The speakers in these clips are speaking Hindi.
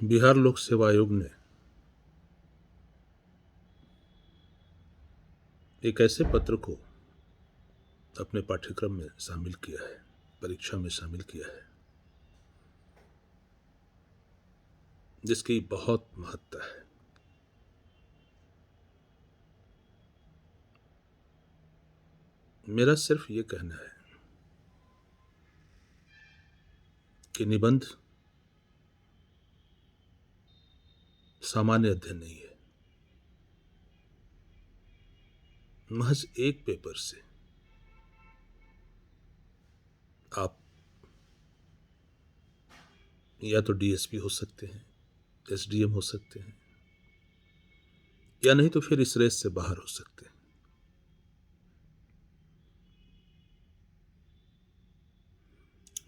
बिहार लोक सेवा आयोग ने एक ऐसे पत्र को अपने पाठ्यक्रम में शामिल किया है, परीक्षा में शामिल किया है, जिसकी बहुत महत्ता है। मेरा सिर्फ ये कहना है कि निबंध सामान्य अध्ययन नहीं है। महज एक पेपर से आप या तो डीएसपी हो सकते हैं, एसडीएम हो सकते हैं, या नहीं तो फिर इस रेस से बाहर हो सकते हैं।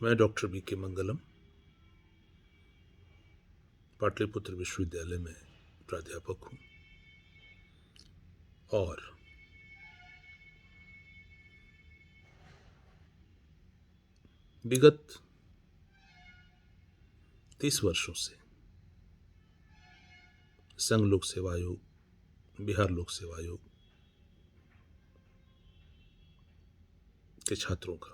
मैं डॉक्टर बी के मंगलम पाटलिपुत्र विश्वविद्यालय में प्राध्यापक हूं और विगत 30 वर्षों से संघ लोक सेवा आयोग, बिहार लोक सेवा आयोग के छात्रों का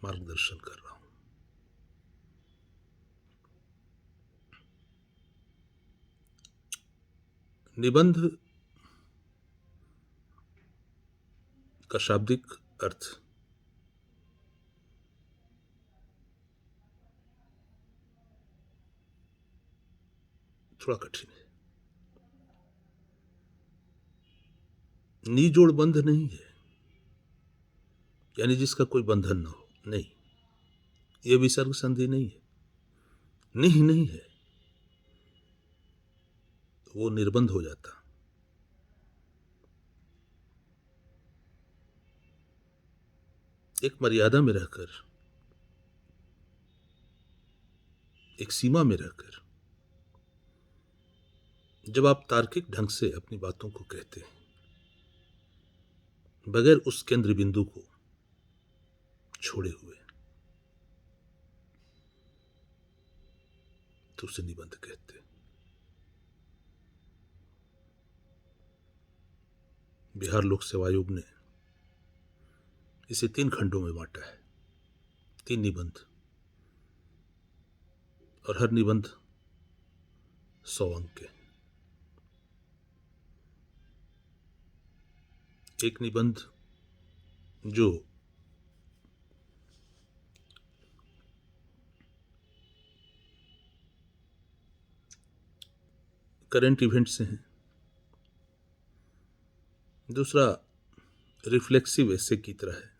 मार्गदर्शन कर रहा हूं। निबंध का शाब्दिक अर्थ थोड़ा कठिन है। निजोड़ बंध नहीं है, यानी जिसका कोई बंधन न हो, नहीं। यह विसर्ग संधि नहीं है, नहीं है, वो निर्बंध हो जाता। एक मर्यादा में रहकर, एक सीमा में रहकर जब आप तार्किक ढंग से अपनी बातों को कहते हैं, बगैर उस केंद्र बिंदु को छोड़े हुए, तो उसे निबंध कहते हैं। बिहार लोक सेवा आयोग ने इसे 3 खंडों में बांटा है, 3 निबंध, और हर निबंध 100 अंक के। एक निबंध जो करंट इवेंट से है, दूसरा रिफ्लेक्सिव ऐसे की तरह है,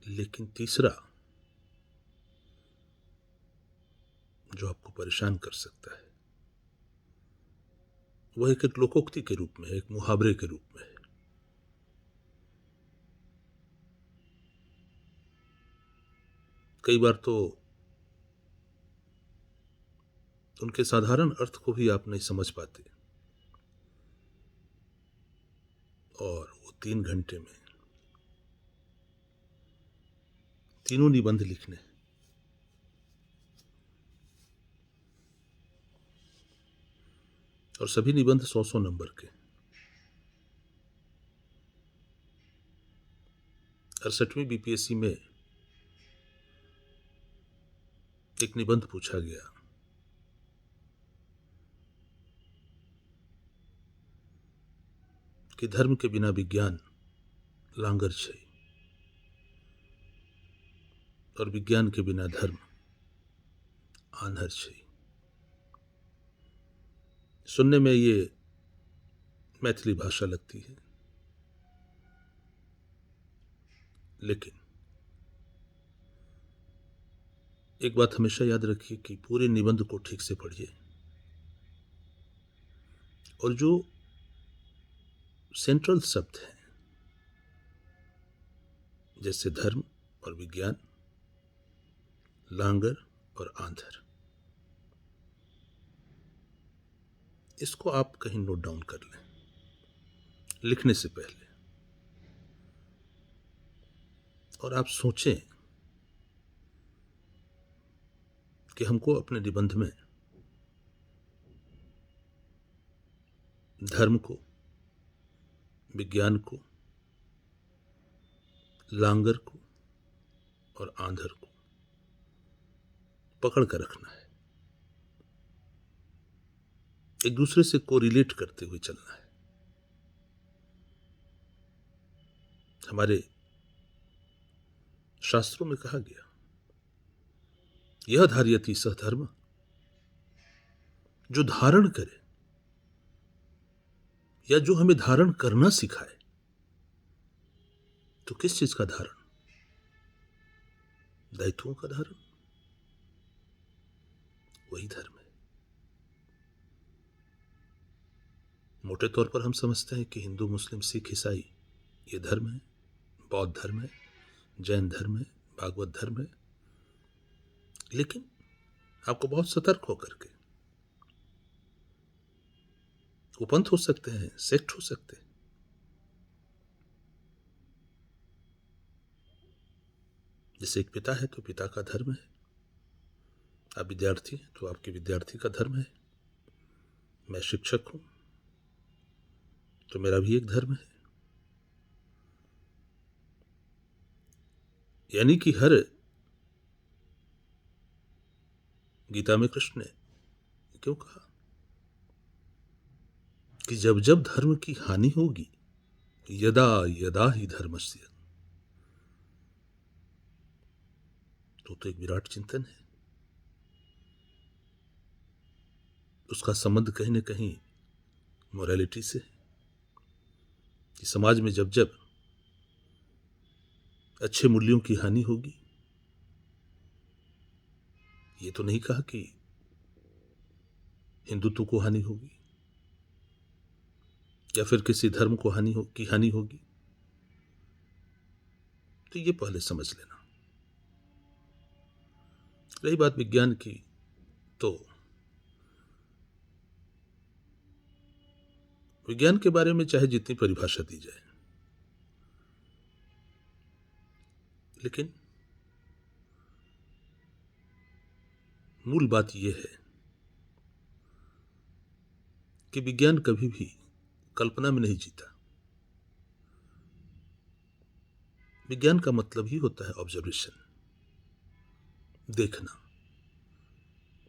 लेकिन तीसरा जो आपको परेशान कर सकता है वह एक लोकोक्ति के रूप में, एक मुहावरे के रूप में है। कई बार तो उनके साधारण अर्थ को भी आप नहीं समझ पाते, और वो 3 घंटे में तीनों निबंध लिखने, और सभी निबंध 100 नंबर के। 68वीं बीपीएससी में एक निबंध पूछा गया कि धर्म के बिना विज्ञान लांगर छै, और विज्ञान के बिना धर्म आन्हर छै। सुनने में ये मैथिली भाषा लगती है, लेकिन एक बात हमेशा याद रखिए कि पूरे निबंध को ठीक से पढ़िए, और जो सेंट्रल शब्द हैं जैसे धर्म और विज्ञान, लांगर और आंधर, इसको आप कहीं नोट डाउन कर लें लिखने से पहले, और आप सोचें कि हमको अपने निबंध में धर्म को, विज्ञान को, लांगर को और आंधर को पकड़ कर रखना है, एक दूसरे से कोरिलेट करते हुए चलना है। हमारे शास्त्रों में कहा गया, यह धार्यति सह धर्म, जो धारण करे या जो हमें धारण करना सिखाए। तो किस चीज का धारण? दायित्वों का धारण, वही धर्म है। मोटे तौर पर हम समझते हैं कि हिंदू, मुस्लिम, सिख, ईसाई ये धर्म है, बौद्ध धर्म है, जैन धर्म है, भागवत धर्म है। लेकिन आपको बहुत सतर्क होकर के, वो पंथ हो सकते हैं, सेक्ट हो सकते हैं। जैसे एक पिता है तो पिता का धर्म है, आप विद्यार्थी हैं तो आपके विद्यार्थी का धर्म है, मैं शिक्षक हूं तो मेरा भी एक धर्म है। यानी कि हर गीता में कृष्ण ने क्यों कहा कि जब जब धर्म की हानि होगी, यदा यदा ही धर्मस्य, तो एक विराट चिंतन है। उसका संबंध कहीं न कहीं मोरालिटी से है कि समाज में जब जब अच्छे मूल्यों की हानि होगी, ये तो नहीं कहा कि हिंदुत्व को हानि होगी या फिर किसी धर्म को हानि होगी। तो ये पहले समझ लेना। रही बात विज्ञान की, तो विज्ञान के बारे में चाहे जितनी परिभाषा दी जाए, लेकिन मूल बात यह है कि विज्ञान कभी भी कल्पना में नहीं जीता। विज्ञान का मतलब ही होता है ऑब्जर्वेशन, देखना,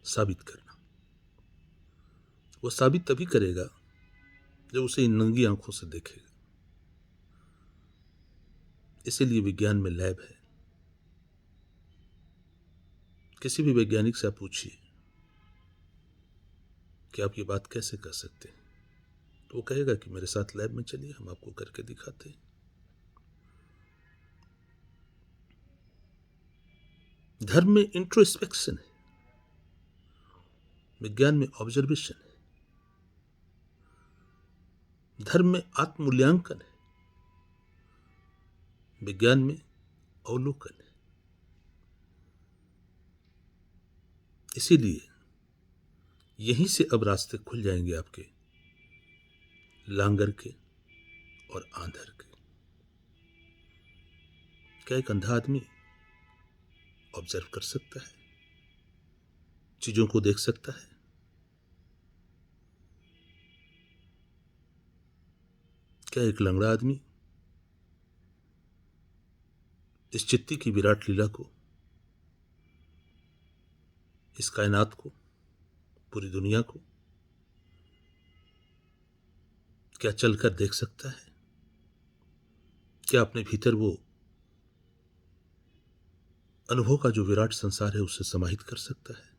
साबित करना। वो साबित तभी करेगा जब उसे नंगी आंखों से देखेगा। इसीलिए विज्ञान में लैब है। किसी भी वैज्ञानिक से आप पूछिए कि आप ये बात कैसे कर सकते हैं, तो वो कहेगा कि मेरे साथ लैब में चलिए, हम आपको करके दिखाते हैं। धर्म में इंट्रोस्पेक्शन है, विज्ञान में ऑब्जर्वेशन है। धर्म में आत्ममूल्यांकन है, विज्ञान में अवलोकन है। इसीलिए यहीं से अब रास्ते खुल जाएंगे आपके लांगर के और आंधर के। क्या एक अंधा आदमी ऑब्जर्व कर सकता है, चीजों को देख सकता है? क्या एक लंगड़ा आदमी इस चित्ती की विराट लीला को, इस कायनात को, पूरी दुनिया को क्या चलकर देख सकता है? क्या अपने भीतर वो अनुभव का जो विराट संसार है उसे समाहित कर सकता है?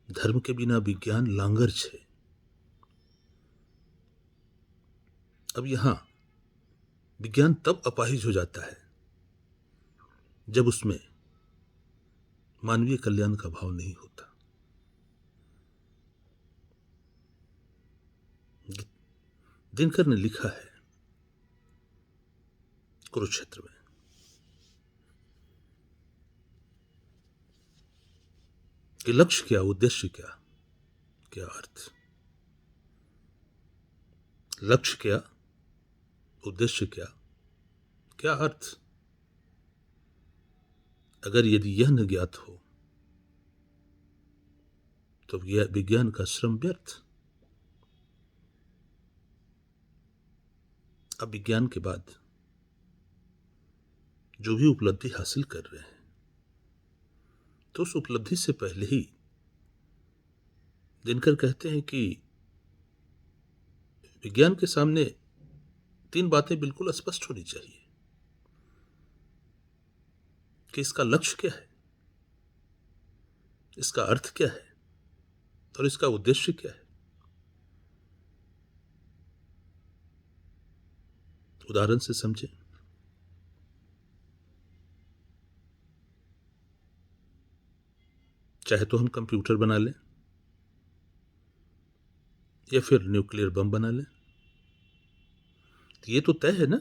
धर्म के बिना विज्ञान लांगर छे। अब यहां विज्ञान तब अपाहिज हो जाता है जब उसमें मानवीय कल्याण का भाव नहीं होता। दिनकर ने लिखा है कुरुक्षेत्र में कि लक्ष्य क्या, उद्देश्य क्या, क्या अर्थ। लक्ष्य क्या, उद्देश्य क्या, क्या अर्थ। अगर यदि यह न ज्ञात हो तो विज्ञान का श्रम व्यर्थ। अब विज्ञान के बाद जो भी उपलब्धि हासिल कर रहे हैं तो उस उपलब्धि से पहले ही दिनकर कहते हैं कि विज्ञान के सामने 3 बातें बिल्कुल स्पष्ट होनी चाहिए कि इसका लक्ष्य क्या है, इसका अर्थ क्या है और इसका उद्देश्य क्या है। उदाहरण से समझें। चाहे तो हम कंप्यूटर बना लें या फिर न्यूक्लियर बम बना लें, तो ये तो तय है ना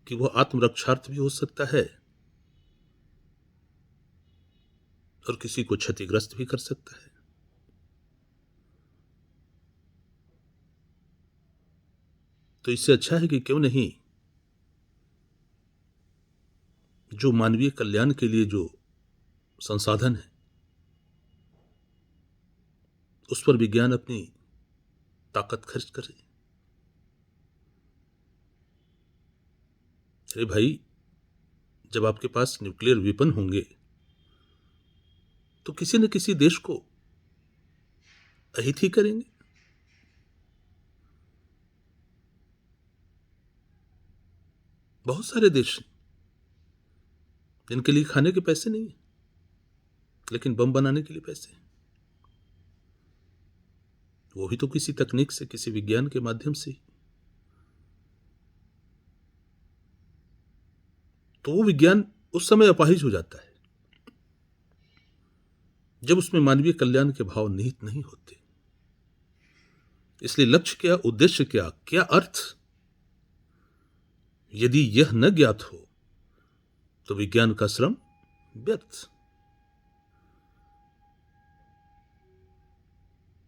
कि वह आत्मरक्षार्थ भी हो सकता है और किसी को क्षतिग्रस्त भी कर सकता है। तो इससे अच्छा है कि क्यों नहीं जो मानवीय कल्याण के लिए जो संसाधन है उस पर विज्ञान अपनी ताकत खर्च करे। अरे भाई, जब आपके पास न्यूक्लियर वेपन होंगे तो किसी न किसी देश को अहित ही करेंगे। बहुत सारे देश हैं जिनके लिए खाने के पैसे नहीं है लेकिन बम बनाने के लिए पैसे हैं। वो भी तो किसी तकनीक से, किसी विज्ञान के माध्यम से। तो वो विज्ञान उस समय अपाहिज हो जाता है जब उसमें मानवीय कल्याण के भाव निहित नहीं होते। इसलिए लक्ष्य क्या, उद्देश्य क्या, क्या अर्थ, यदि यह न ज्ञात हो तो विज्ञान का श्रम व्यर्थ।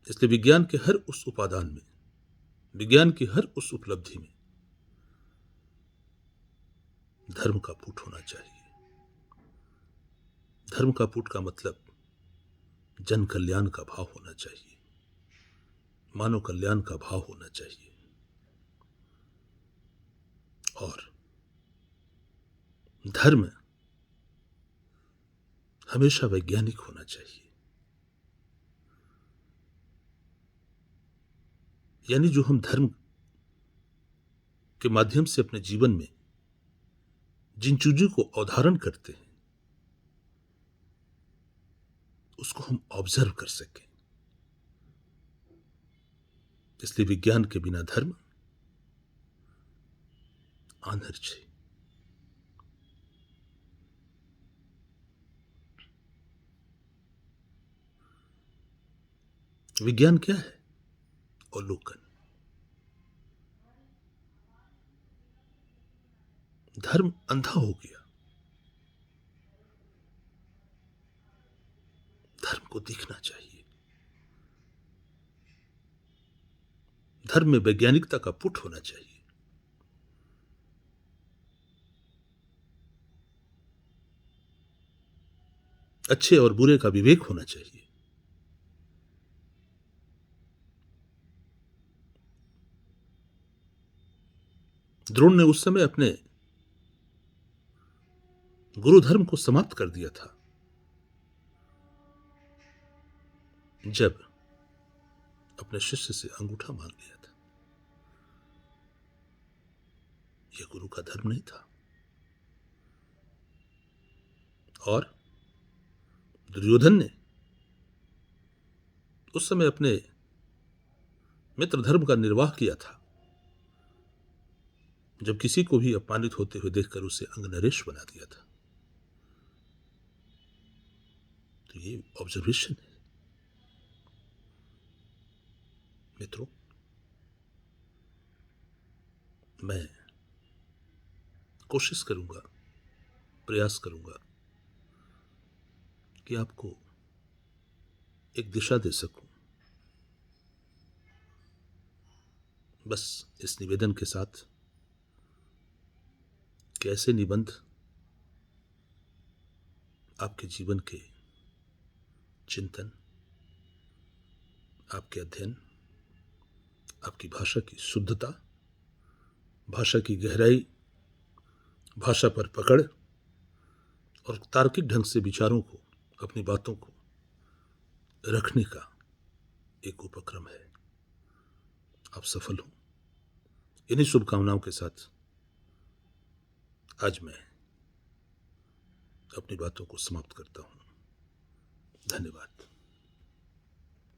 इसलिए विज्ञान के हर उस उपादान में, विज्ञान की हर उस उपलब्धि में धर्म का पुट होना चाहिए। धर्म का पुट का मतलब जन कल्याण का भाव होना चाहिए, मानव कल्याण का भाव होना चाहिए और धर्म हमेशा वैज्ञानिक होना चाहिए। यानी जो हम धर्म के माध्यम से अपने जीवन में जिन चीजों को अवधारण करते हैं उसको हम ऑब्जर्व कर सकें। इसलिए विज्ञान के बिना धर्म आनर्ज है। विज्ञान क्या है? अवलोकन। धर्म अंधा हो गया, धर्म को दिखना चाहिए। धर्म में वैज्ञानिकता का पुट होना चाहिए। अच्छे और बुरे का विवेक होना चाहिए। द्रोण ने उस समय अपने गुरु धर्म को समाप्त कर दिया था जब अपने शिष्य से अंगूठा मांग लिया था। यह गुरु का धर्म नहीं था। और दुर्योधन ने उस समय अपने मित्र धर्म का निर्वाह किया था जब किसी को भी अपमानित होते हुए देखकर उसे अंगनरेश बना दिया था। तो ये ऑब्जर्वेशन है मित्रों। मैं कोशिश करूंगा, प्रयास करूंगा कि आपको एक दिशा दे सकूं। बस इस निवेदन के साथ कि ऐसे निबंध आपके जीवन के चिंतन, आपके अध्ययन, आपकी भाषा की शुद्धता, भाषा की गहराई, भाषा पर पकड़ और तार्किक ढंग से विचारों को, अपनी बातों को रखने का एक उपक्रम है। आप सफल हो। इन्हीं शुभकामनाओं के साथ आज मैं अपनी बातों को समाप्त करता हूं। धन्यवाद।